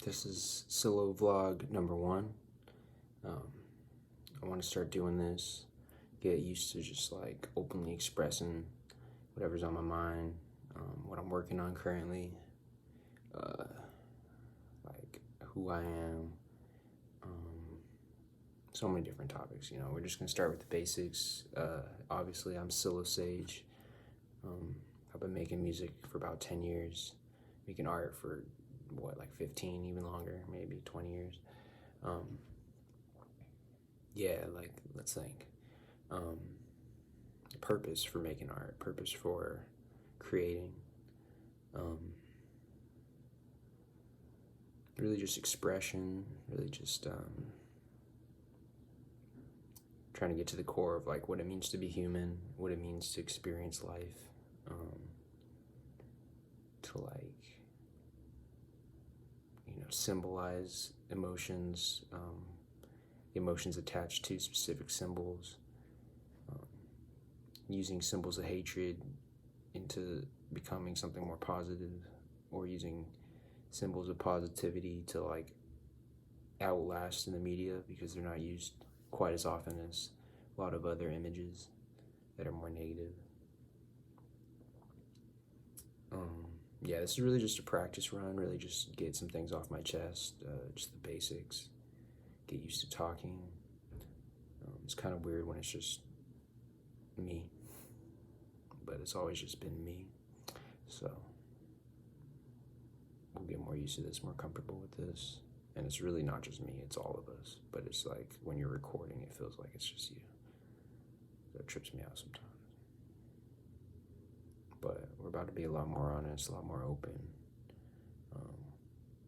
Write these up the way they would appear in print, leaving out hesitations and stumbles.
This is PsiloVlog number 1. I want to start doing this, get used to just like openly expressing whatever's on my mind, what I'm working on currently, like who I am, so many different topics. You know, we're just gonna start with the basics. Obviously, I'm PSILOSAGE. I've been making music for about 10 years, making art for what, like 15, even longer, maybe 20 years. Yeah, like, let's think. Purpose for making art, purpose for creating. Really just expression, really just trying to get to the core of like what it means to be human, what it means to experience life, to like, symbolize emotions, emotions attached to specific symbols, using symbols of hatred into becoming something more positive, or using symbols of positivity to like outlast in the media because they're not used quite as often as a lot of other images that are more negative. Yeah, this is really just a practice run, really just get some things off my chest, just the basics, get used to talking. It's kind of weird when it's just me, but it's always just been me, so we'll get more used to this, more comfortable with this. And it's really not just me, it's all of us, but it's like when you're recording, it feels like it's just you. That trips me out sometimes. But we're about to be a lot more honest, a lot more open.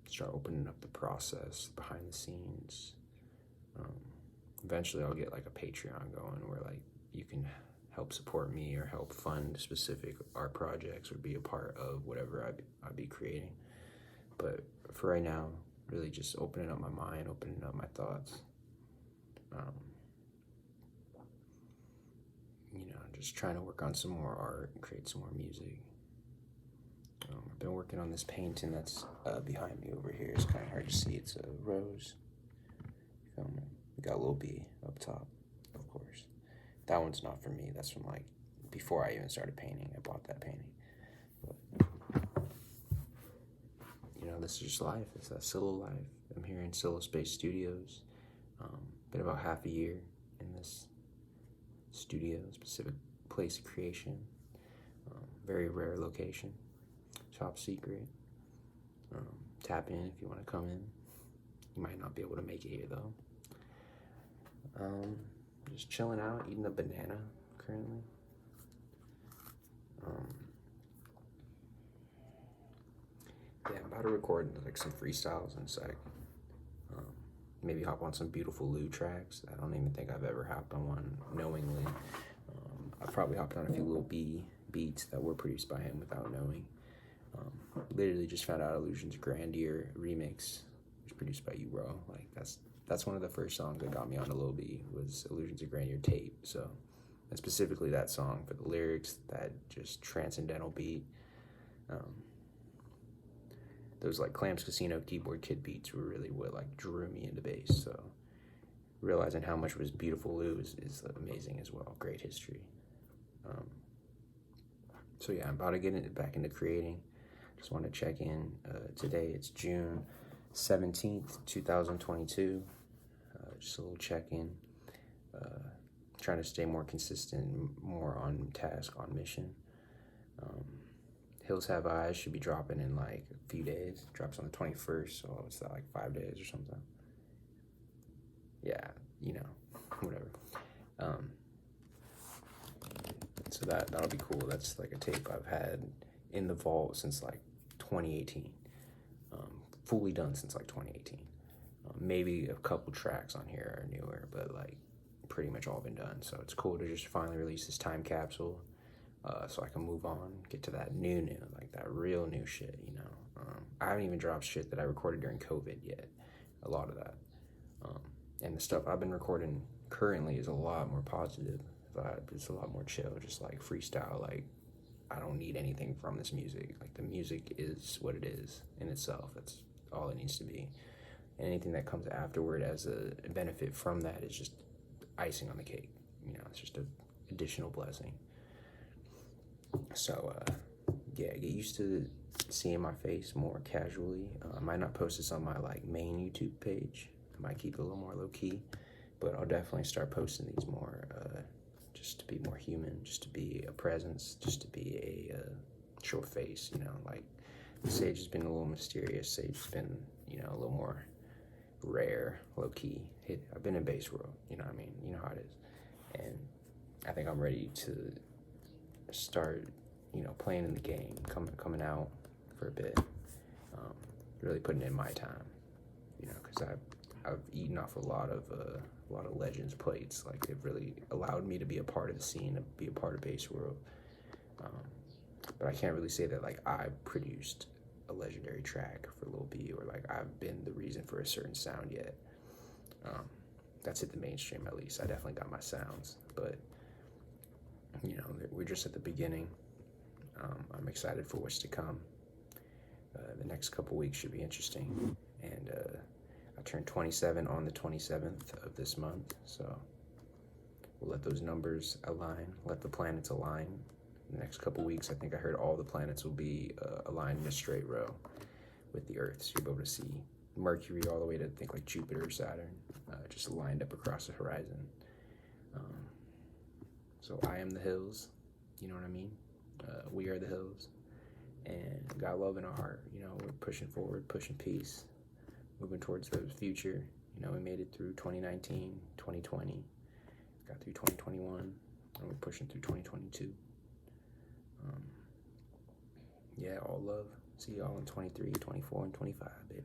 Start opening up the process, behind the scenes. Eventually I'll get like a Patreon going where like you can help support me or help fund specific art projects or be a part of whatever I'd be creating. But for right now, really just opening up my mind, opening up my thoughts. Just trying to work on some more art and create some more music. I've been working on this painting that's behind me over here. It's kind of hard to see. It's a rose. We got a little bee up top, of course. That one's not for me. That's from like before I even started painting. I bought that painting. But, this is just life. It's that Silo life. I'm here in PSILOSpaceStudios. Been about half a year in this studio, specific place of creation. Very rare location. Top secret. Tap in if you want to come in. You might not be able to make it here though. Just chilling out, eating a banana currently. Yeah, I'm about to record like some freestyles in a sec. Maybe hop on some Beautiful Lou tracks. I don't even think I've ever hopped on one knowingly. I've probably hopped on a few little beats that were produced by him without knowing. Literally just found out Illusions of Grandeur remix was produced by Uro. Like that's one of the first songs that got me on a Lil B was Illusions of Grandeur tape. So, and specifically that song for the lyrics, that just transcendental beat. Those like Clams Casino Keyboard Kid beats were really what like drew me into bass. So realizing how much was Beautiful Lou is amazing as well. Great history. So yeah, I'm about to get back into creating. Just want to check in. Today it's June 17th, 2022. Just a little check-in. Trying to stay more consistent, more on task, on mission. HILLZHAVEYEZ should be dropping in like a few days. Drops on the 21st, so it's like 5 days or something. Yeah, whatever. So that'll be cool. That's like a tape I've had in the vault since like 2018. Fully done since like 2018. Maybe a couple tracks on here are newer, but like pretty much all been done. So it's cool to just finally release this time capsule. So I can move on, get to that new, like that real new shit, I haven't even dropped shit that I recorded during COVID yet, a lot of that. And the stuff I've been recording currently is a lot more positive vibe, it's a lot more chill, just like freestyle, like I don't need anything from this music. Like the music is what it is in itself. That's all it needs to be. And anything that comes afterward as a benefit from that is just icing on the cake. You know, it's just an additional blessing. So, yeah, get used to seeing my face more casually. I might not post this on my like main YouTube page. I might keep it a little more low key, but I'll definitely start posting these more, just to be more human, just to be a presence, just to be a short face. You know, like Sage has been a little mysterious. Sage has been, you know, a little more rare, low key. I've been in base world. You know what I mean? You know how it is, and I think I'm ready to start, you know, playing in the game, coming out for a bit, really putting in my time, you know, because I've eaten off a lot of legends plates. Like, they've really allowed me to be a part of the scene, to be a part of base world, but I can't really say that like I produced a legendary track for Lil B, or like I've been the reason for a certain sound yet. That's hit the mainstream, at least. I definitely got my sounds, but you know, we're just at the beginning. I'm excited for what's to come. The next couple weeks should be interesting, and I turned 27 on the 27th of this month, so we'll let those numbers align, let the planets align. The next couple weeks, I think I heard all the planets will be aligned in a straight row with the Earth, so you'll be able to see Mercury all the way to, I think, like Jupiter or Saturn, just lined up across the horizon. So I am the HILLZ, you know what I mean? We are the HILLZ, and got love in our heart. You know, we're pushing forward, pushing peace, moving towards the future. You know, we made it through 2019, 2020, got through 2021, and we're pushing through 2022. Yeah, all love. See y'all in 23, 24, and 25, baby.